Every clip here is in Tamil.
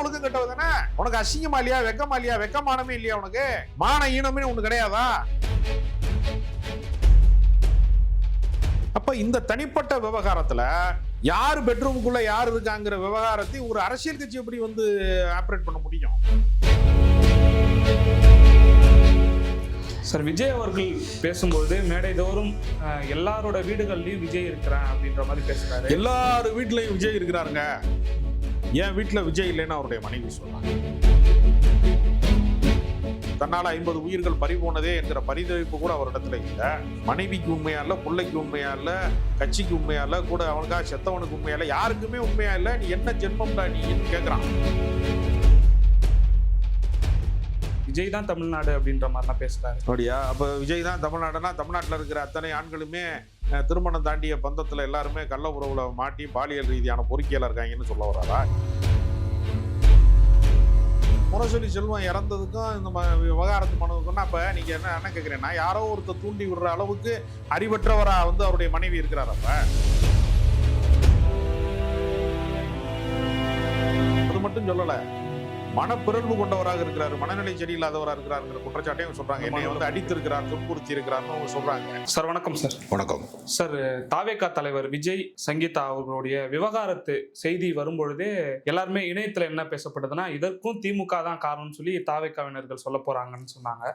ஒழுக்கம் கெட்டவ தானே. உனக்கு அசிங்கமா இல்லையா, வெக்கமா இல்லையா, வெக்கமானமே இல்லையா, உனக்கு மான ஈனமே உனக்கு கிடையாதா? அப்ப இந்த தனிப்பட்ட விவகாரத்துல யார் பெட்ரூமுக்குள்ள யார் இருக்காங்கிற விவகாரத்தை ஒரு அரசியல் கட்சி எப்படி வந்து ஆபரேட் பண்ண முடியும்? சார், விஜய் அவர்கள் பேசும்போது மேடை தோறும் எல்லாரோட வீடுகள்லயும் விஜய் இருக்கிறான் அப்படின்ற மாதிரி பேசுறாரு. எல்லாரும் வீட்லயும் விஜய் இருக்கிறாருங்க. என் வீட்டுல விஜய் இல்லைன்னு அவருடைய மனைவி சொன்னாங்க. தன்னால 50 உயிர்கள் பறிபோனதே என்கிற பரிதவிப்பு கூட அவரிடத்துல இல்ல. மனைவிக்கு உண்மையா இல்ல, பிள்ளைக்கு உண்மையா இல்ல, கட்சிக்கு உண்மையா இல்ல, கூட அவனுக்காக செத்தவனுக்கு உண்மையா இல்ல, யாருக்குமே உண்மையா இல்ல. நீ என்ன ஜென்மம்டா நீன்னு கேக்குறான். விஜய் தான் தமிழ்நாடு அப்படின்ற மாதிரிலாம் பேசுறாரு. அப்படியா? அப்ப விஜய் தான் தமிழ்நாடுனா தமிழ்நாட்டில் இருக்கிற அத்தனை ஆண்களுமே திருமணம் தாண்டிய பந்தத்துல எல்லாருமே கள்ள உறவுல மாட்டி பாலியல் ரீதியான பொறுக்கியலா இருக்காங்கன்னு சொல்ல வர்றாரா? முரசொலி செல்வம் இறந்ததுக்கும் இந்த விவகாரத்து மனுவுக்குன்னா அப்ப நீங்க என்ன கேட்கிறேன்னா, யாரோ ஒருத்தர் தூண்டி விடுற அளவுக்கு அறிவற்றவரா வந்து அவருடைய மனைவி இருக்கிறார். அப்ப அது மட்டும் சொல்லல, மனப்பிறழ்வு கொண்டவராக இருக்கிறார், மனநிலை சரியில்லாதவராக இருக்கிறாருங்கிற குற்றச்சாட்டையும் சொல்றாங்க. என்னை வந்து அடித்து இருக்கிறார், துன்புறுத்தி இருக்கிறார்னு சொல்றாங்க. சார் வணக்கம் சார். வணக்கம் சார். தாவேகா தலைவர் விஜய் சங்கீதா அவர்களுடைய விவகாரத்து செய்தி வரும்பொழுதே எல்லாருமே இணையத்துல என்ன பேசப்படுதுன்னா, இதற்கும் திமுக தான் காரணம்னு சொல்லி தாவேகாவினர்கள் சொல்ல போறாங்கன்னு சொன்னாங்க.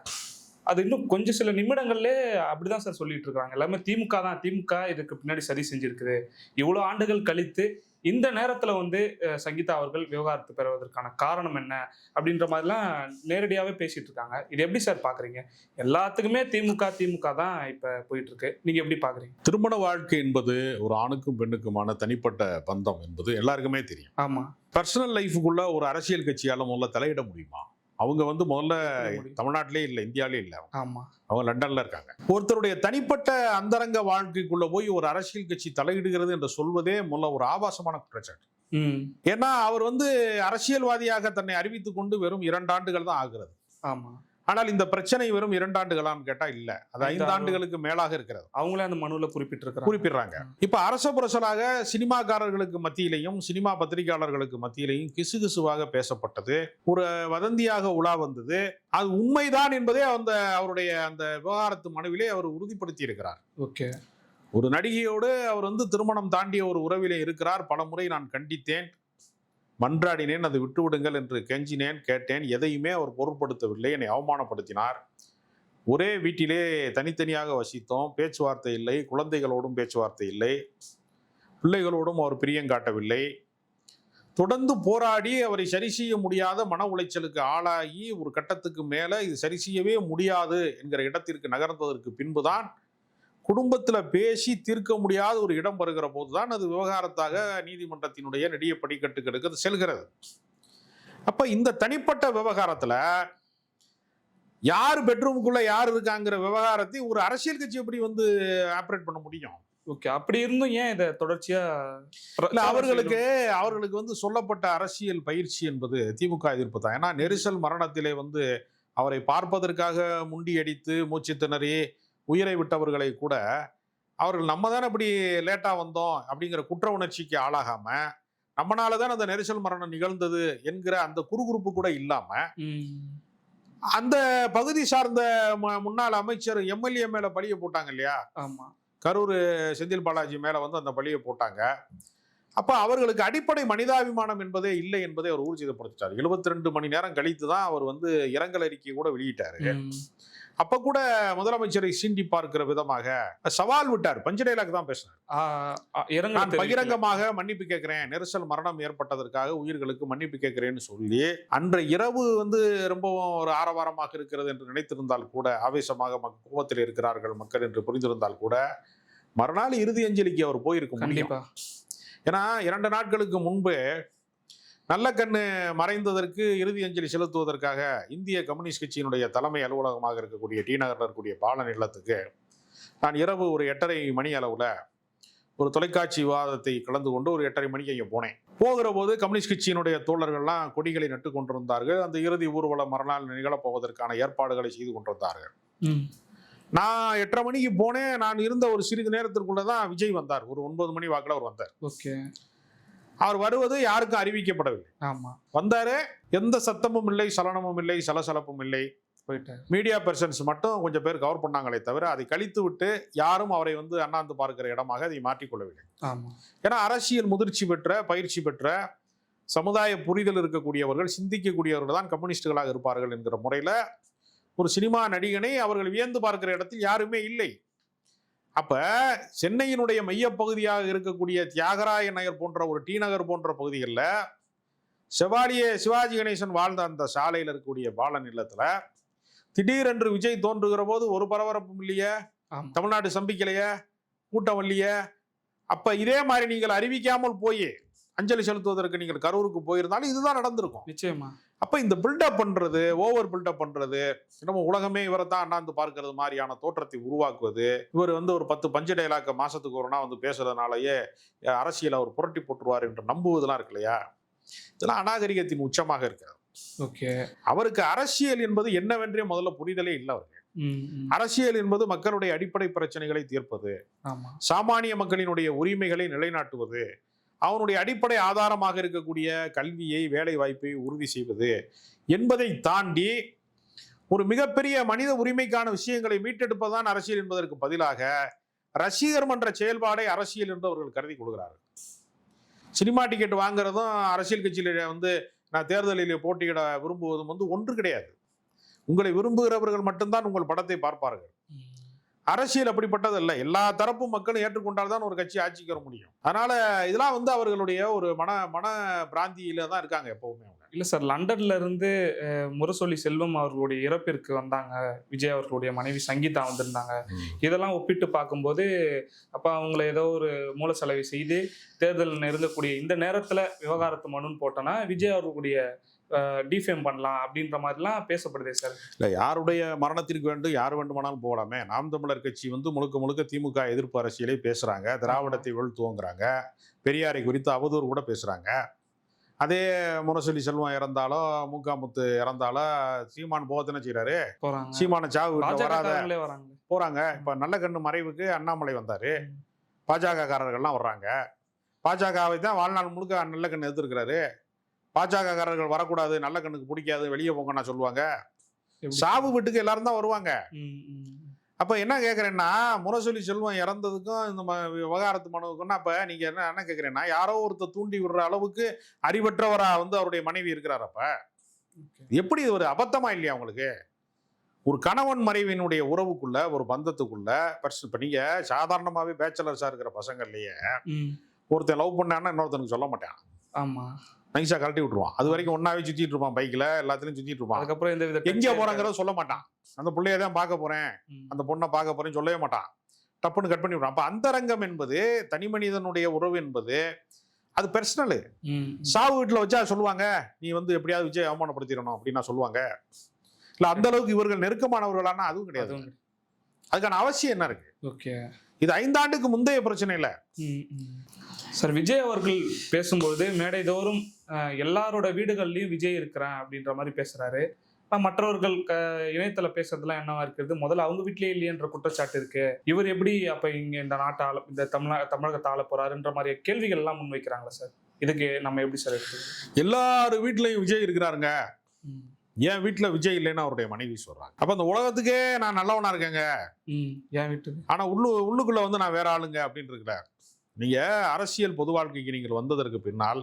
அது இன்னும் கொஞ்சம் சில நிமிடங்கள்ல அப்படிதான் சார் சொல்லிட்டு இருக்காங்க. எல்லாமே திமுக தான், திமுக இதுக்கு பின்னாடி சரி செஞ்சிருக்குது. இவ்வளவு ஆண்டுகள் கழித்து இந்த நேரத்துல வந்து சங்கீதா அவர்கள் விவகாரத்து பெறுவதற்கான காரணம் என்ன அப்படின்ற மாதிரிலாம் நேரடியாவே பேசிட்டு இருக்காங்க. இது எப்படி சார் பாக்குறீங்க? எல்லாத்துக்குமே திமுக திமுக தான் இப்ப போயிட்டு இருக்கு. நீங்க எப்படி பாக்குறீங்க? திருமண வாழ்க்கை என்பது ஒரு ஆணுக்கும் பெண்ணுக்குமான தனிப்பட்ட பந்தம் என்பது எல்லாருக்குமே தெரியும். ஆமா. பர்சனல் லைஃபுக்குள்ள ஒரு அரசியல் கட்சியால முதல்ல தலையிட முடியுமா? அவங்க வந்து முதல்ல தமிழ்நாட்டிலே இல்லை, இந்தியாவிலே இல்லை. ஆமா, அவங்க லண்டன்ல இருக்காங்க. ஒருத்தருடைய தனிப்பட்ட அந்தரங்க வாழ்க்கைக்குள்ள போய் ஒரு அரசியல் கட்சி தலையிடுகிறது என்று சொல்வதே முதல்ல ஒரு ஆபாசமான குற்றச்சாட்டு. ஏன்னா அவர் வந்து அரசியல்வாதியாக தன்னை அறிவித்துக் கொண்டு வெறும் 2 ஆண்டுகள் தான் ஆகிறது. ஆமா. ஆனால் இந்த பிரச்சனை வெறும் 2 ஆண்டுகளான்னு கேட்டா இல்ல, அது 5 ஆண்டுகளுக்கு மேலாக இருக்கிறது. அவங்களே அந்த மனுவில் குறிப்பிடுறாங்க. இப்ப அரச புரசலாக சினிமாக்காரர்களுக்கு மத்தியிலையும் சினிமா பத்திரிகையாளர்களுக்கு மத்தியிலையும் கிசுகிசுவாக பேசப்பட்டது, ஒரு வதந்தியாக உலா வந்தது. அது உண்மைதான் என்பதே அவருடைய அந்த விவகாரத்து மனுவிலே அவர் உறுதிப்படுத்தி இருக்கிறார். ஓகே. ஒரு நடிகையோடு அவர் வந்து திருமணம் தாண்டிய ஒரு உறவிலே இருக்கிறார். பல முறை நான் கண்டித்தேன், மன்றாடினேன், அதை விட்டுவிடுங்கள் என்று கெஞ்சினேன், கேட்டேன். எதையுமே அவர் பொருட்படுத்தவில்லை. என்னை அவமானப்படுத்தினார். ஒரே வீட்டிலே தனித்தனியாக வசித்தோம், பேச்சுவார்த்தை இல்லை, குழந்தைகளோடும் பேச்சுவார்த்தை இல்லை, பிள்ளைகளோடும் அவர் பிரியங்காட்டவில்லை. தொடர்ந்து போராடி அவரை சரி செய்ய முடியாத மன உளைச்சலுக்கு ஆளாகி ஒரு கட்டத்துக்கு மேல இது சரி செய்யவே முடியாது என்கிற இடத்திற்கு நகர்ந்ததற்கு பின்புதான் குடும்பத்தில் பேசி தீர்க்க முடியாத ஒரு இடம் வருகிற போதுதான் அது விவகாரத்தாக நீதிமன்றத்தினுடைய நெடிய படிக்கட்டுகளுக்கு அது செல்கிறது. அப்ப இந்த தனிப்பட்ட விவகாரத்துல யார் பெட்ரூமுக்குள்ள யார் இருக்காங்கிற விவகாரத்தை ஒரு அரசியல் கட்சி எப்படி வந்து ஆபரேட் பண்ண முடியும்? ஓகே. அப்படி இருந்தும் ஏன் இதை தொடர்ச்சியா அவர்களுக்கு வந்து சொல்லப்பட்ட அரசியல் பயிற்சி என்பது திமுக எதிர்ப்பு தான். ஏன்னா நெரிசல் மரணத்திலே வந்து அவரை பார்ப்பதற்காக முண்டியடித்து மூச்சு திணறி உயிரை விட்டவர்களை கூட அவர்கள் நம்ம தானே இப்படி லேட்டா வந்தோம் அப்படிங்கிற குற்ற உணர்ச்சிக்கு ஆளாகாம, நம்மனால தான் அந்த நெரிசல் மரணம் நிகழ்ந்தது என்கிற அந்த குறுகுறுப்பு கூட இல்லாம, அந்த பகுதி சார்ந்த முன்னாள் அமைச்சர் எம்எல்ஏ மேல பழிய போட்டாங்க இல்லையா? ஆமா. கரூர் செந்தில் பாலாஜி மேல வந்து அந்த பழிய போட்டாங்க. அப்ப அவர்களுக்கு அடிப்படை மனிதாபிமானம் என்பதே இல்லை என்பதை அவர் ஊர்ஜிதப்படுத்திட்டார். 72 மணி நேரம் கழித்து தான் அவர் வந்து இரங்கல் அறிக்கை கூட வெளியிட்டாரு. அப்ப கூட முதலமைச்சரை சீண்டி பார்க்கிற விதமாக சவால் விட்டார். பஞ்ச டைலாக் தான் பேசினார். நான் பகிரங்கமாக மன்னிப்பு கேட்கிறேன், நெரிசல் மரணம் ஏற்பட்டதற்காக உயிர்களுக்கு மன்னிப்பு கேட்கிறேன்னு சொல்லி அன்றைய இரவு வந்து ரொம்பவும் ஒரு ஆரவாரமாக இருக்கிறது என்று நினைத்திருந்தால் கூட, ஆவேசமாக கோபத்தில் இருக்கிறார்கள் மக்கள் என்று புரிந்திருந்தால் கூட, மறுநாள் இறுதி அஞ்சலிக்கு அவர் போயிருக்க முடியும். ஏன்னா 2 நாட்களுக்கு முன்பு நல்ல கண்ணு மறைந்ததற்கு இறுதி அஞ்சலி செலுத்துவதற்காக இந்திய கம்யூனிஸ்ட் கட்சியினுடைய தலைமை அலுவலகமாக இருக்கக்கூடிய டி நகரில் இருக்கக்கூடிய பாலன் இல்லத்துக்கு நான் இரவு ஒரு 8:30 மணி அளவில் ஒரு தொலைக்காட்சி விவாதத்தை கலந்து கொண்டு ஒரு 8:30 மணிக்கு அங்கே போனேன். போகிற போது கம்யூனிஸ்ட் கட்சியினுடைய தோழர்கள்லாம் கொடிகளை நட்டு கொண்டிருந்தார்கள். அந்த இறுதி ஊர்வலம் மறுநாள் நிகழப்போவதற்கான ஏற்பாடுகளை செய்து கொண்டிருந்தார்கள். நான் 8:30 மணிக்கு போனேன். நான் இருந்த ஒரு சிறிது நேரத்திற்குள்ளதான் விஜய் வந்தார். ஒரு 9 மணி வாக்கில் அவர் வந்தார். ஓகே. அவர் வருவது யாருக்கும் அறிவிக்கப்படவில்லை. ஆமா, வந்தாரு, எந்த சத்தமும் இல்லை, சலனமும் இல்லை, சலசலப்பும் இல்லை. போயிட்டாரு. மீடியா பர்சன்ஸ் மட்டும் கொஞ்சம் பேர் கவர் பண்ணாங்களே தவிர அதை கழித்து விட்டு யாரும் அவரை வந்து அண்ணாந்து பார்க்கிற இடமாக அதை மாற்றிக்கொள்ளவில்லை. ஆமா, ஏன்னா அரசியல் முதிர்ச்சி பெற்ற, பயிற்சி பெற்ற, சமுதாய புரிதல் இருக்கக்கூடியவர்கள், சிந்திக்கக்கூடியவர்கள் தான் கம்யூனிஸ்டுகளாக இருப்பார்கள் என்கிற முறையில் ஒரு சினிமா நடிகனை அவர்கள் வியந்து பார்க்கிற இடத்தில் யாருமே இல்லை. அப்ப சென்னையினுடைய மையப்பகுதியாக இருக்கக்கூடிய தியாகராய நகர் போன்ற ஒரு டி நகர் போன்ற பகுதிகளில் செவாலியே சிவாஜி கணேசன் வாழ்ந்த அந்த சாலையில் இருக்கக்கூடிய பாலன் இல்லத்துல திடீரென்று விஜய் தோன்றுகிற போது ஒரு பரபரப்பும் இல்லையே, தமிழ்நாடு சம்பிக்கலையே, கூட்டம் இல்லையே. அப்ப இதே மாதிரி நீங்கள் அறிவிக்காமல் போய் அஞ்சலி செலுத்துவதற்கு நீங்கள் கரூருக்கு போயிருந்தாலும் இதுதான் நடந்திருக்கும் நிச்சயமா. அப்ப இந்த பில்டப் பண்றது, ஓவர் பில்டப் பண்றது, நம்ம உலகமே இவரை தான் அண்ணாந்து பார்க்கறது மாதிரியான தோற்றத்தை உருவாக்குவது, இவர் வந்து ஒரு 10 பஞ்சு டைலாக் மாசத்துக்கு ஒரு நாள் வந்து பேசுறதுனாலயே அரசியல் அவர் புரட்டி போட்டுருவார் என்று நம்புவதெல்லாம் இருக்கு இல்லையா, இதெல்லாம் அநாகரிகத்தின் உச்சமாக இருக்கிறது. ஓகே, அவருக்கு அரசியல் என்பது என்னவென்றே முதல்ல புரிதலே இல்லை அவருக்கு. அரசியல் என்பது மக்களுடைய அடிப்படை பிரச்சனைகளை தீர்ப்பது, சாமானிய மக்களினுடைய உரிமைகளை நிலைநாட்டுவது, அவனுடைய அடிப்படை ஆதாரமாக இருக்கக்கூடிய கல்வியை, வேலை வாய்ப்பை உறுதி செய்வது என்பதை தாண்டி ஒரு மிகப்பெரிய மனித உரிமைக்கான விஷயங்களை மீட்டெடுப்பதுதான் அரசியல் என்பதற்கு பதிலாக ரசிகர் மன்ற செயல்பாடை அரசியல் என்று அவர்கள் கருதி கொள்கிறார்கள். சினிமா டிக்கெட் வாங்குறதும் அரசியல் கட்சியில வந்து நான் தேர்தலில் போட்டியிட விரும்புவதும் வந்து ஒன்று கிடையாது. உங்களை விரும்புகிறவர்கள் மட்டும்தான் உங்கள் படத்தை பார்ப்பார்கள். அரசியல் அப்படிப்பட்டது இல்லை. எல்லா தரப்பு மக்களும் ஏற்றுக்கொண்டால் தான் ஒரு கட்சி ஆட்சிக்கு வர முடியும். அதனால இதெல்லாம் வந்து அவர்களுடைய ஒரு மன பிராந்தியில தான் இருக்காங்க எப்பவுமே. இல்ல சார், லண்டன்ல இருந்து முரசொலி செல்வம் அவர்களுடைய இறப்பிற்கு வந்தாங்க, விஜய் அவர்களுடைய மனைவி சங்கீதா வந்திருந்தாங்க. இதெல்லாம் ஒப்பிட்டு பார்க்கும்போது அப்ப அவங்கள ஏதோ ஒரு மூல செலவை செய்து தேர்தல் நெருங்கக்கூடிய இந்த நேரத்துல விவகாரத்து மனுன்னு போட்டோன்னா விஜய் அவர்களுடைய டிஃபேம் பண்ணலாம் அப்படின்ற மாதிரிலாம் பேசப்படுதே சார். இல்லை, யாருடைய மரணத்திற்கு வேண்டும் யார் வேண்டுமானாலும் போகலாமே. நாம் தமிழர் கட்சி வந்து முழுக்க முழுக்க திமுக எதிர்ப்பு அரசியலை பேசுறாங்க, திராவிடத்தை வீழ்த்துவோங்கிறாங்க, பெரியாரை குறித்து அவதூறு கூட பேசுறாங்க. அதே முரசொலி செல்வம் இறந்தாலோ, முத்து இறந்தாலோ சீமான் போகத்தானே செய்யறாரு. சீமான சாவு வராத போறாங்க. இப்ப நல்ல கண்ணு மறைவுக்கு அண்ணாமலை வந்தாரு, பாஜக காரர்கள்லாம் வர்றாங்க. பாஜகவை தான் வாழ்நாள் முழுக்க நல்ல கண்ணு எதிர்க்கிறாரு. பாஜக காரர்கள் வரக்கூடாது, நல்ல கண்ணுக்கு பிடிக்காது, வெளியே போங்கன்னா சொல்லுவாங்க. சாவு வீட்டுக்கு எல்லாரும் தான் வருவாங்க. அப்ப என்ன கேட்கறேன்னா, முரசொலி செல்வம் இறந்ததுக்கும் இந்த விவகாரத்து மனுவுக்குன்னா அப்ப நீங்க என்ன கேட்கறேன்னா, யாரோ ஒருத்தர் தூண்டி விடுற அளவுக்கு அறிவற்றவரா வந்து அவருடைய மனைவி இருக்கிறார். அப்ப எப்படி ஒரு அபத்தமா இல்லையா உங்களுக்கு? ஒரு கணவன் மனைவியினுடைய உறவுக்குள்ள, ஒரு பந்தத்துக்குள்ள, இப்ப நீங்க சாதாரணமாவே பேச்சலர்ஸா இருக்கிற பசங்கள்லயே ஒருத்தன் லவ் பண்ணான்னா இன்னொருத்தனுக்கு சொல்ல மாட்டான். ஆமா, நைஸா கழட்டி விட்டுருவான். அது வரைக்கும் ஒன்னாவே சுத்திட்டு இருப்பான், பைக்ல எல்லாத்துலயும் சுத்திட்டு இருப்பான். அதுக்கப்புறம் எங்க போறாங்கிறத சொல்ல மாட்டான். அந்த பிள்ளைய தான் பார்க்க போறேன், அந்த பொண்ணை பார்க்க போறேன்னு சொல்லவே மாட்டான். டப்புன்னு கட் பண்ணி விடுறான். அப்ப அந்தரங்கம் என்பது, தனி மனிதனுடைய உறவு என்பது அது பர்சனலு. சாவு வீட்டுல வச்சா சொல்லுவாங்க, நீ வந்து எப்படியாவது விஜய் அவமானப்படுத்திடணும் அப்படின்னா சொல்லுவாங்க. இல்ல அந்த அளவுக்கு இவர்கள் நெருக்கமானவர்களானா அதுவும் கிடையாது. அதுக்கான அவசியம் என்ன இருக்கு? இது 5 ஆண்டுக்கு முந்தைய பிரச்சனை இல்ல சார். விஜய் அவர்கள் பேசும்போது மேடை தோறும் எல்லாரோட வீடுகள்லயும் விஜய் இருக்கிறான் அப்படின்ற மாதிரி பேசுறாரு. மற்றவர்கள் இணையத்துல பேசுறதுலாம் என்னவா இருக்கிறது, முதல்ல அவங்க வீட்லயே இல்லையன்ற குற்றச்சாட்டு இருக்கு. இவர் எப்படி அப்ப இங்க இந்த நாட்டை இந்த தமிழகத்தை ஆள போறாருன்ற மாதிரி கேள்விகள் எல்லாம் முன்வைக்கிறாங்களா சார்? இதுக்கு நம்ம எப்படி சார் எடுத்து? எல்லாரும் வீட்லயும் விஜய் இருக்கிறாருங்க, என் வீட்டுல விஜய் இல்லைன்னு அவருடைய மனைவி சொல்றாங்க. அப்ப அந்த உலகத்துக்கே நான் நல்லவனா இருக்கேங்க, என் வீட்டுக்கு, ஆனா உள்ளுக்குள்ள வந்து நான் வேற ஆளுங்க அப்படின்னு இருக்கிறேன். நீங்க அரசியல் பொது வாழ்க்கைக்கு நீங்கள் வந்ததற்கு பின்னால்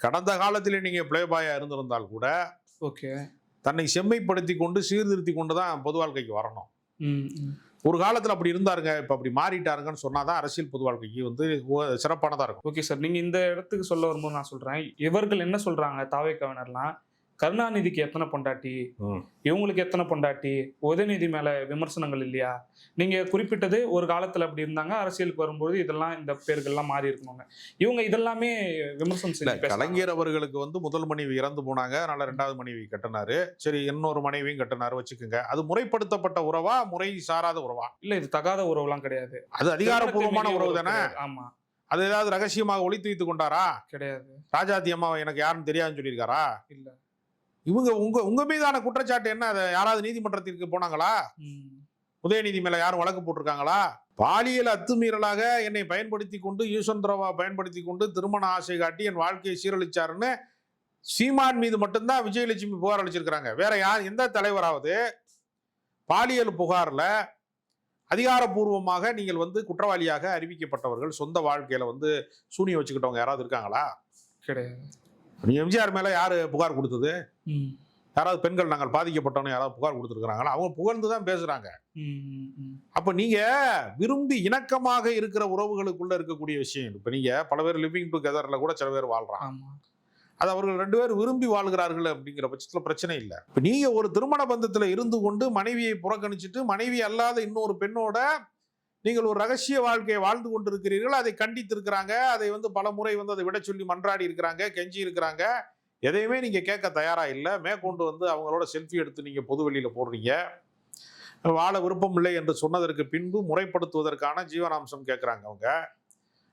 கடந்த காலத்திலே நீங்க பிளேபாயா இருந்திருந்தால் கூட தன்னை செம்மைப்படுத்தி கொண்டு சீர்திருத்தி கொண்டுதான் பொது வாழ்க்கைக்கு வரணும். ஒரு காலத்துல அப்படி இருந்தாருங்க, இப்ப அப்படி மாறிட்டாருங்கன்னு சொன்னாதான் அரசியல் பொது வாழ்க்கைக்கு வந்து சிறப்பானதா இருக்கும். ஓகே சார், நீங்க இந்த இடத்துக்கு சொல்ல வரும்போது நான் சொல்றேன், இவர்கள் என்ன சொல்றாங்க, தாவேக்காவினர்லாம் கருணாநிதிக்கு எத்தனை பொண்டாட்டி, இவங்களுக்கு எத்தனை பொண்டாட்டி, உதயநிதி மேல விமர்சனங்கள் இல்லையா? நீங்க குறிப்பிட்டது ஒரு காலத்துல அப்படி இருந்தாங்க, அரசியலுக்கு வரும்போது இதெல்லாம் இந்த பேர்கள்லாம் மாறி இருக்கணுங்க. இவங்க இதெல்லாமே விமர்சனம் செய்ய. கலைஞர் அவர்களுக்கு வந்து முதல் மனைவி இறந்து போனாங்க, அதனால 2வது மனைவி கட்டினாரு. சரி, இன்னொரு மனைவியும் கட்டினாரு வச்சுக்கோங்க. அது முறைப்படுத்தப்பட்ட உறவா, முறை சாராத உறவா? இல்ல, இது தகாத உறவுலாம் கிடையாது. அது அதிகாரப்பூர்வமான உறவு தானே. ஆமா. அது ஏதாவது ரகசியமாக ஒளித்து வைத்துக் கொண்டாரா? கிடையாது. ராஜாத்தி அம்மா எனக்கு யாருன்னு தெரியாதுன்னு சொல்லியிருக்காரா? இல்ல. இவங்க உங்க மீதான குற்றச்சாட்டு என்ன? அதை யாராவது நீதிமன்றத்திற்கு போனாங்களா? உதயநிதி மேல யாரும் வழக்கு போட்டிருக்காங்களா? பாலியல் அத்துமீறலாக என்னை பயன்படுத்தி கொண்டு யூசந்திரவா பயன்படுத்தி கொண்டு திருமண ஆசை காட்டி என் வாழ்க்கையை சீரழிச்சாருன்னு சீமான் மீது மட்டும்தான் விஜயலட்சுமி புகார் அளிச்சிருக்கிறாங்க. வேற யார் எந்த தலைவராவது பாலியல் புகார்ல அதிகாரப்பூர்வமாக நீங்கள் குற்றவாளியாக அறிவிக்கப்பட்டவர்கள் சொந்த வாழ்க்கையில சூனியம் வச்சுக்கிட்டவங்க யாராவது இருக்காங்களா? கிடையாது. நீ எம்ஜிஆர் மேல யாரு புகார் கொடுத்தது? யாராவது பெண்கள் நாங்கள் பாதிக்கப்பட்டவங்க யாராவது புகார் கொடுத்துருக்காங்களா? அவங்க புகழ்ந்துதான் பேசுறாங்க. அப்ப நீங்க விரும்பி இணக்கமாக இருக்கிற உறவுகளுக்குள்ள இருக்கக்கூடிய விஷயம். இப்ப நீங்க பல பேர் லிவிங் டுகெதர்ல கூட சில பேர் வாழ்றாங்க. அது அவர்கள் 2 பேரும் விரும்பி வாழ்கிறார்கள் அப்படிங்கிற பட்சத்துல பிரச்சனை இல்லை. இப்ப நீங்க ஒரு திருமண பந்தத்துல இருந்து கொண்டு மனைவியை புறக்கணிச்சுட்டு மனைவி அல்லாத இன்னொரு பெண்ணோட நீங்கள் ஒரு ரகசிய வாழ்க்கையை வாழ்ந்து கொண்டிருக்கிறீர்கள். அதை கண்டித்திருக்கிறாங்க. அதை பல முறை அதை விட சொல்லி மன்றாடி இருக்கிறாங்க, கெஞ்சி இருக்கிறாங்க. எதையுமே நீங்க கேட்க தயாரா இல்லை. மேற்கொண்டு அவங்களோட செல்ஃபி எடுத்து நீங்க பொது வெளியில போடுறீங்க. வாழ விருப்பம் இல்லை என்று சொன்னதற்கு பின்பு முறைப்படுத்துவதற்கான ஜீவனாம்சம் கேட்கிறாங்க அவங்க.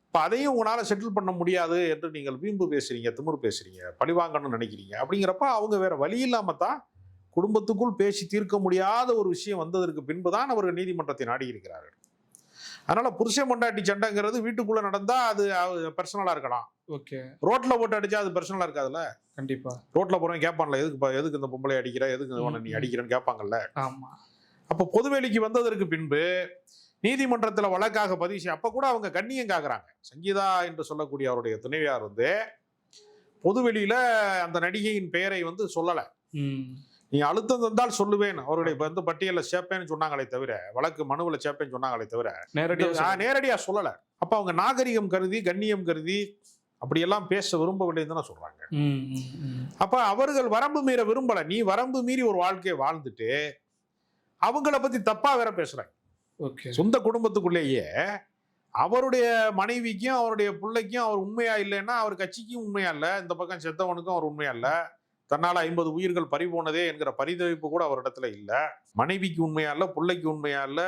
இப்போ அதையும் உங்களால் செட்டில் பண்ண முடியாது என்று நீங்கள் வீம்பு பேசுறீங்க, திமிரு பேசுறீங்க, பழிவாங்கணும்னு நினைக்கிறீங்க. அப்படிங்கிறப்ப அவங்க வேற வழி இல்லாம தான் குடும்பத்துக்குள் பேசி தீர்க்க முடியாத ஒரு விஷயம் வந்ததற்கு பின்பு தான் அவர்கள் நீதிமன்றத்தை நாடி இருக்கிறார்கள். அதனால புருஷன் பொண்டாட்டி சண்டைங்கிறது வீட்டுக்குள்ள நடந்தா அது பர்சனலா இருக்கலாம். ஓகே. ரோட்ல போட்டு அடிச்சா அது பர்சனலா இருக்காதுல்ல. கண்டிப்பா. ரோட்ல போறவன் கேட்பான்ல, எதுக்கு இந்த பொம்பளை அடிக்கிற, எதுக்கு நீ அடிக்கிறன்னு கேட்பாங்கல்ல. ஆமா. அப்போ பொதுவெளிக்கு வந்ததற்கு பின்பு நீதிமன்றத்தில் வழக்காக பதிவு செய்ய அப்ப கூட அவங்க கண்ணியம் காக்குறாங்க. சங்கீதா என்று சொல்லக்கூடிய அவருடைய துணைவியார் பொதுவெளியில அந்த நடிகையின் பெயரை சொல்லல. நீ அழுத்தம் தந்தால் சொல்லுவேன் அவருடைய பட்டியல சேர்ப்பேன்னு சொன்னாங்களே தவிர, வழக்கு மனுவில் சேர்ப்பேன்னு சொன்னாங்களே தவிர நேரடியா சொல்லல. அப்ப அவங்க நாகரிகம் கருதி கண்ணியம் கருதி அப்படியெல்லாம் பேச விரும்பவில்லைன்னு தான் சொல்றாங்க. அப்ப அவர்கள் வரம்பு மீற விரும்பல. நீ வரம்பு மீறி ஒரு வாழ்க்கையை வாழ்ந்துட்டு அவங்கள பத்தி தப்பா வேற பேசுறாங்க. சொந்த குடும்பத்துக்குள்ளேயே அவருடைய மனைவிக்கும் அவருடைய பிள்ளைக்கும் அவர் உண்மையா இல்லைன்னா அவர் கட்சிக்கும் உண்மையா இல்ல, இந்த பக்கம் செத்தவனுக்கும் அவர் உண்மையா இல்ல, தன்னால 50 உயிர்கள் பறிபோனதே என்கிற பரிதவிப்பு கூட அவரிடத்துல இல்ல, மனைவிக்கு உண்மையா இல்ல, பிள்ளைக்கு உண்மையா இல்ல,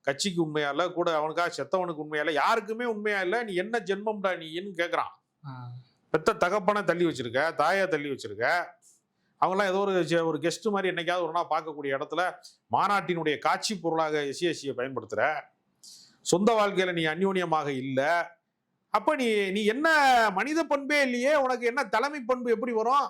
கட்சிக்கு உண்மையா இல்ல, கூட அவனுக்காக செத்தவனுக்கு உண்மையா இல்ல, யாருக்குமே உண்மையா இல்ல. நீ என்ன ஜென்மம்டா நீன்னு கேட்கறான். பெத்த தகப்பனை தள்ளி வச்சிருக்க, தாயை தள்ளி வச்சிருக்க. அவங்களாம் ஏதோ ஒரு கெஸ்ட் மாதிரி என்னைக்காவது ஒரு நாள் பார்க்கக்கூடிய இடத்துல மாநாட்டினுடைய காட்சி பொருளாக எஸ்சிஎஸ்சியை பயன்படுத்துற. சொந்த வாழ்க்கையில நீ அந்யோன்யமாக இல்லை. அப்ப நீ என்ன மனித பண்பே இல்லையே, உனக்கு என்ன தலைமை பண்பு எப்படி வரும்?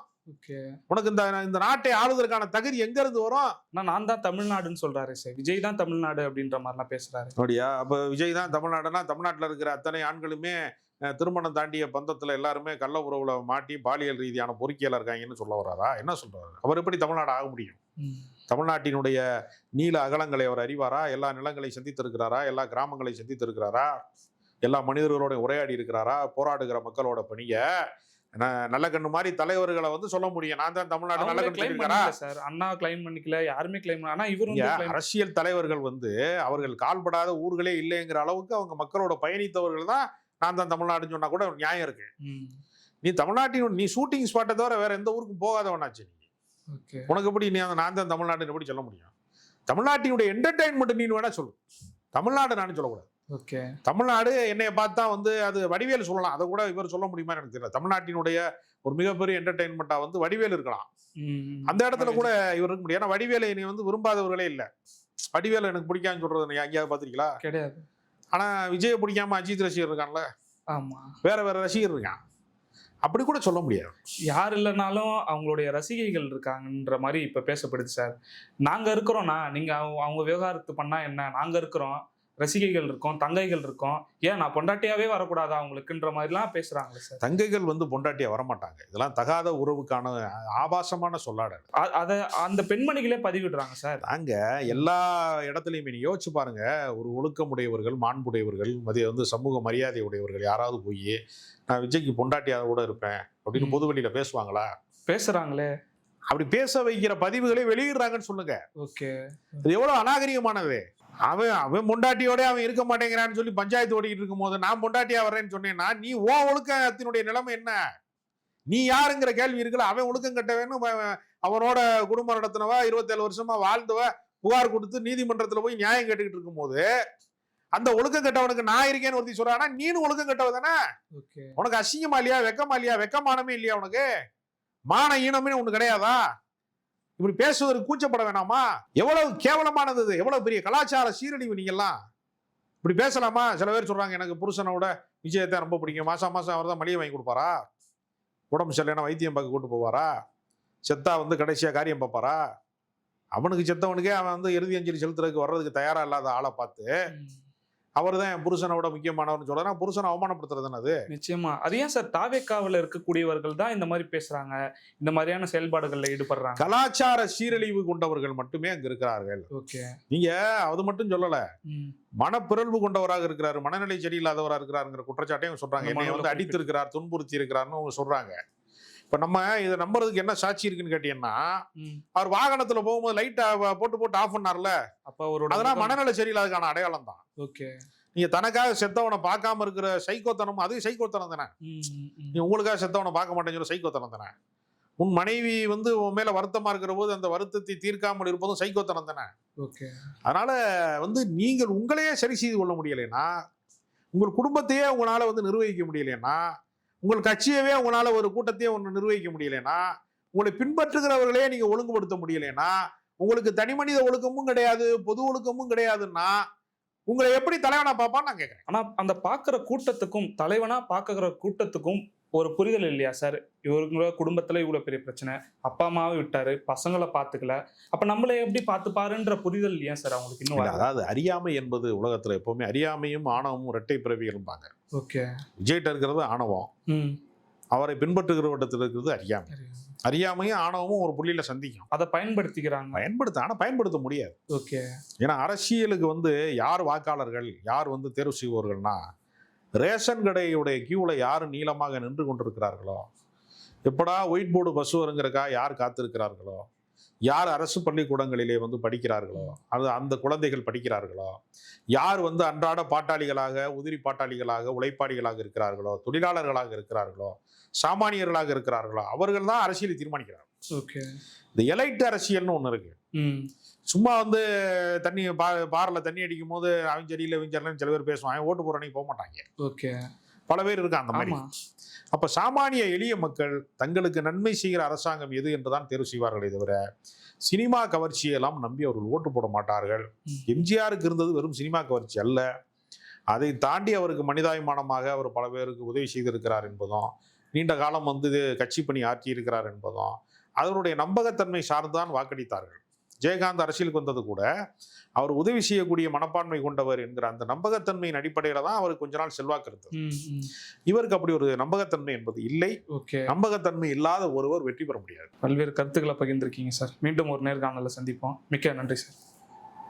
உனக்கு இந்த நாட்டை ஆளுவதற்கான தகுதி எங்க இருந்து வரும்? நான் தான் தமிழ்நாடுன்னு சொல்றாரு சார். விஜய் தான் தமிழ்நாடு அப்படின்ற மாதிரிலாம் பேசுறாரு. அப்படியா? அப்ப விஜய் தான் தமிழ்நாடுன்னா தமிழ்நாட்டில் இருக்கிற அத்தனை ஆண்களுமே திருமணம் தாண்டிய பந்தத்துல எல்லாருமே கள்ள உறவுல மாட்டி பாலியல் ரீதியான பொறுக்கியலா இருக்காங்கன்னு சொல்ல வர்றாரா? என்ன சொல்றாரு? அவர் எப்படி தமிழ்நாடு ஆக முடியும்? தமிழ்நாட்டினுடைய நீல அகலங்களை அவர் அறிவாரா? எல்லா நிலங்களை சந்தித்திருக்கிறாரா? எல்லா கிராமங்களை சந்தித்திருக்கிறாரா? எல்லா மனிதர்களோட உரையாடி இருக்கிறாரா? போராடுகிற மக்களோட பணிய நல்ல கண்ணு மாதிரி தலைவர்களை சொல்ல முடியும். நான் தான் தமிழ்நாடு நல்ல கண்ணு சார். அண்ணா கிளைம் பண்ணிக்கல, யாருமே கிளைம் பண்ணல. ஆனா இவர் அரசியல் தலைவர்கள் அவர்கள் கால்படாத ஊர்களே இல்லைங்கிற அளவுக்கு அவங்க மக்களோட பயணித்தவர்கள் தான் நான் தான் தமிழ்நாடுன்னு சொன்னா கூட நியாயம் இருக்கு. நீ தமிழ்நாட்டின் நீ ஷூட்டிங் ஸ்பாட்டை தவிர வேற எந்த ஊருக்கும் போகாதவனாச்சு நீ. உனக்கு எப்படி நீ நான் தான் தமிழ்நாடுன்னு எப்படி சொல்ல முடியும்? தமிழ்நாட்டினுடைய என்டர்டைன்மெண்ட் நீ வேணா சொல்லு, தமிழ்நாடு நான் சொல்லக்கூடாது. தமிழ்நாடு என்னைய பார்த்தா அது வடிவேல் சொல்லலாம். அதை கூட இவர் சொல்ல முடியுமா எனக்கு தெரியல. தமிழ்நாட்டினுடைய ஒரு மிகப்பெரிய என்டர்டைன்மெண்டா வடிவேல் இருக்கலாம். அந்த இடத்துல கூட இவர் இருக்க முடியும். ஏன்னா வடிவேலை நீ விரும்பாதவர்களே இல்லை. வடிவேலை எனக்கு பிடிக்கான்னு சொல்றது நீ எங்கேயாவது பாத்திருக்கீங்களா? கிடையாது. ஆனா விஜய பிடிக்காம அஜித் ரசிகர் இருக்கான்ல, வேற வேற ரசிகர் இருக்கான். அப்படி கூட சொல்ல முடியாது. யார் இல்லைனாலும் அவங்களுடைய ரசிகைகள் இருக்காங்கன்ற மாதிரி இப்ப பேசப்படுது சார். நாங்க இருக்கிறோம்னா நீங்க அவங்க விவகாரத்து பண்ணா என்ன, நாங்க இருக்கிறோம், ரசிகைகள் இருக்கும், தங்கைகள் இருக்கும், ஏன் நான் பொண்டாட்டியாவே வரக்கூடாதா அவங்களுக்குன்ற மாதிரிலாம் பேசுறாங்க சார். தங்கைகள் பொண்டாட்டியா வரமாட்டாங்க. இதெல்லாம் தகாத உறவுக்கான ஆபாசமான சொல்லாடல். அதை அந்த பெண்மணிகளே பதிவிடுறாங்க சார். நாங்க எல்லா இடத்துலையுமே நீ யோசிச்சு பாருங்க, ஒரு ஒழுக்கமுடையவர்கள், மாண்புடையவர்கள், சமூக மரியாதை உடையவர்கள் யாராவது போய் நான் விஜய்க்கு பொண்டாட்டியாக கூட இருப்பேன் அப்படின்னு பொதுவெளியில பேசுவாங்களா? பேசுறாங்களே. அப்படி பேச வைக்கிற பதிவுகளை வெளியிடுறாங்கன்னு சொல்லுங்க. ஓகே, இது எவ்வளவு அநாகரிகமானது. அவன் பொண்டாட்டியோட அவன் இருக்க மாட்டேங்கிறான்னு சொல்லி பஞ்சாயத்து ஓடிக்கிட்டு இருக்கும் போது நான் பொண்டாட்டியா வர்றேன்னு சொன்னேன்னா நீ ஒழுக்கத்தினுடைய நிலைமை என்ன? நீ யாருங்கிற கேள்வி இருக்குல்ல. அவன் ஒழுக்கம் கட்டவேன்னு அவனோட குடும்பம் நடத்தினவா 27 வருஷமா வாழ்ந்தவ புகார் கொடுத்து நீதிமன்றத்துல போய் நியாயம் கேட்டுக்கிட்டு இருக்கும் போது அந்த ஒழுக்கம் கட்டவனுக்கு நான் இருக்கேன்னு ஒருத்தி சொல்றானா நீனு ஒழுக்கம் கட்டவ தானே? உனக்கு அசிங்கமா இல்லையா? வெக்கமா இல்லையா? வெக்கமானமே இல்லையா? உனக்கு மான ஈனமே ஒண்ணு கிடையாதா? இப்படி பேசுவதற்கு கூச்சப்பட வேணாமா? எவ்வளவு கேவலமானது இது, எவ்வளவு பெரிய கலாச்சார சீரழிவு. நீங்கெல்லாம் இப்படி பேசலாமா? சில பேர் சொல்றாங்க எனக்கு புருஷனை விட விஜயத்தை ரொம்ப பிடிக்கும், மாசம் மாசம் அவர் தான் மளிகை வாங்கி கொடுப்பாரா, உடம்பு சரியில்லைன்னா வைத்தியம் பார்க்க கூட்டு போவாரா, செத்தா வந்து கடைசியா காரியம் பார்ப்பாரா? அவனுக்கு செத்தவனுக்கே அவன் வந்து இறுதி அஞ்சலி செலுத்துறதுக்கு வர்றதுக்கு தயாரா இல்லாத ஆளை பார்த்து அவர் தான் என் புருஷனை விட முக்கியமானவர்னு சொல்றா, புருஷனை அவமானப்படுத்துறது அது. நிச்சயமா. அது ஏன் சார் தாவேக்காவில் இருக்கக்கூடியவர்கள் தான் இந்த மாதிரி பேசுறாங்க, இந்த மாதிரியான செயல்பாடுகள்ல ஈடுபடுறாங்க? கலாச்சார சீரழிவு கொண்டவர்கள் மட்டுமே அங்க இருக்கிறார்கள். ஓகே. நீங்க அது மட்டும் சொல்லல, மனப்பிறழ்வு கொண்டவராக இருக்கிறாரு, மனநிலை சரியில்லாதவராக இருக்கிறாருங்கிற குற்றச்சாட்டையும் சொல்றாங்க. என்னை வந்து அடித்து இருக்கிறார், துன்புறுத்தி இருக்கிறார்னு அவங்க சொல்றாங்க. இப்ப நம்ம இதை நம்புறதுக்கு என்ன சாட்சி இருக்குன்னு கேட்டீங்கன்னா, அவர் வாகனத்துல போகும்போது லைட்டா போட்டு ஆஃப் பண்ணார்ல, அப்ப அவரோட அதெல்லாம் மனநிலை சரியில்லாததுக்கான அடையாளம் தான். ஓகே. நீங்க தனக்காக செத்தவனை பார்க்காம இருக்கிற சைக்கோத்தனம், அது சைக்கோத்தனம் தானே. நீ உங்களுக்காக செத்தவனை பார்க்க மாட்டேன்னு சொல்ல சைக்கோத்தனம் தானே. உன் மனைவி வந்து உன் மேல வருத்தமா இருக்கிற போது அந்த வருத்தத்தை தீர்க்காமல் இருப்பதும் சைக்கோத்தனம் தானே. ஓகே. அதனால வந்து நீங்கள் உங்களையே சரி செய்து கொள்ள முடியலைன்னா, உங்கள் குடும்பத்தையே உங்களால வந்து நிர்வகிக்க முடியலைன்னா, உங்கள் கட்சியவே உங்களால ஒரு கூட்டத்தையே ஒன்று நிர்வகிக்க முடியலைன்னா, உங்களை பின்பற்றுகிறவர்களே நீங்க ஒழுங்குபடுத்த முடியலைன்னா, உங்களுக்கு தனி மனித ஒழுக்கமும் கிடையாது, பொது ஒழுக்கமும் கிடையாதுன்னா, உங்களை எப்படி தலைவனா பார்ப்பான்னு நான் கேட்கிறேன். ஆனா அந்த பாக்குற கூட்டத்துக்கும் தலைவனா பாக்குற கூட்டத்துக்கும் ஒரு புரிதல் இல்லையா சார்? இவங்களோட குடும்பத்துல இவ்வளவு பெரிய பிரச்சனை, அப்பா அம்மாவை விட்டாரு, பசங்களை பாத்துக்கல, அப்ப நம்மளை எப்படி பாத்துப்பாருன்ற புரிதல் ஏன் சார் அவங்களுக்கு இன்னும்? அதாவது அறியாமை என்பது உலகத்துல எப்பவுமே அறியாமையும் ஆணவமும் இரட்டை பிறவிகள்பாங்க. ஓகே. விஜய்கிட்ட இருக்கிறது ஆணவம், அவரை பின்பற்றுகிறவட்டத்தில் இருக்கிறது அறியாமை. அறியாமையும் ஆணவமும் ஒரு புள்ளியில சந்திக்கும். அதை பயன்படுத்திக்கிறாங்க. ஆனா பயன்படுத்த முடியாது. ஓகே. ஏன்னா அரசியலுக்கு வந்து யார் வாக்காளர்கள், யார் வந்து தேர்வு செய்வோர்கள்னா, ரேஷன் கடையுடைய கியூல யார் நீளமாக நின்று கொண்டிருக்கிறார்களோ, எப்படா ஒயிட் போர்டு பஸ் வருங்கிறக்கா யார் காத்திருக்கிறார்களோ, யார் அரசு பள்ளிக்கூடங்களிலே வந்து படிக்கிறார்களோ, அது அந்த குழந்தைகள் படிக்கிறார்களோ, யார் வந்து அன்றாட பாட்டாளிகளாக, உதிரி பாட்டாளிகளாக, உழைப்பாளிகளாக இருக்கிறார்களோ, தொழிலாளர்களாக இருக்கிறார்களோ, சாமானியர்களாக இருக்கிறார்களோ, அவர்கள் தான் அரசியலை தீர்மானிக்கிறார்கள். ஓகே. இந்த எலைட் அரசியல்னு ஒண்ணு இருக்கு. சும்மா வந்து தண்ணி பாரில் தண்ணி அடிக்கும் போது அவன் சரியில்லை இவன் சரியில்லைன்னு சில பேர் பேசுவாங்க, ஓட்டு போற அன்னைக்கு போக மாட்டாங்க. ஓகே. பல பேர் இருக்காங்க அந்த மாதிரி. அப்ப சாமானிய எளிய மக்கள் தங்களுக்கு நன்மை செய்கிற அரசாங்கம் எது என்றுதான் தேர்வு செய்வார்களே தவிர சினிமா கவர்ச்சியெல்லாம் நம்பி அவர்கள் ஓட்டு போட மாட்டார்கள். எம்ஜிஆருக்கு இருந்தது வெறும் சினிமா கவர்ச்சி அல்ல, அதை தாண்டி அவருக்கு மனிதாபிமானமாக அவர் பல பேருக்கு உதவி செய்திருக்கிறார் என்பதும், நீண்ட காலம் வந்து கட்சி பணி ஆற்றி இருக்கிறார் என்பதும், அதனுடைய நம்பகத்தன்மை சார்ந்துதான் வாக்களித்தார்கள். ஜெயகாந்த் அரசியலுக்கு வந்தது கூட அவர் உதவி செய்யக்கூடிய மனப்பான்மை கொண்டவர் என்கிற அந்த நம்பகத்தன்மையின் அடிப்படையில தான் அவருக்கு கொஞ்ச நாள் செல்வாக்கு இருந்தது. இவருக்கு அப்படி ஒரு நம்பகத்தன்மை என்பது இல்லை. நம்பகத்தன்மை இல்லாத ஒருவர் வெற்றி பெற முடியாது. பல்வேறு கருத்துக்களை பகிர்ந்திருக்கீங்க சார். மீண்டும் ஒரு நேர்காணல சந்திப்போம். மிக்க நன்றி சார்.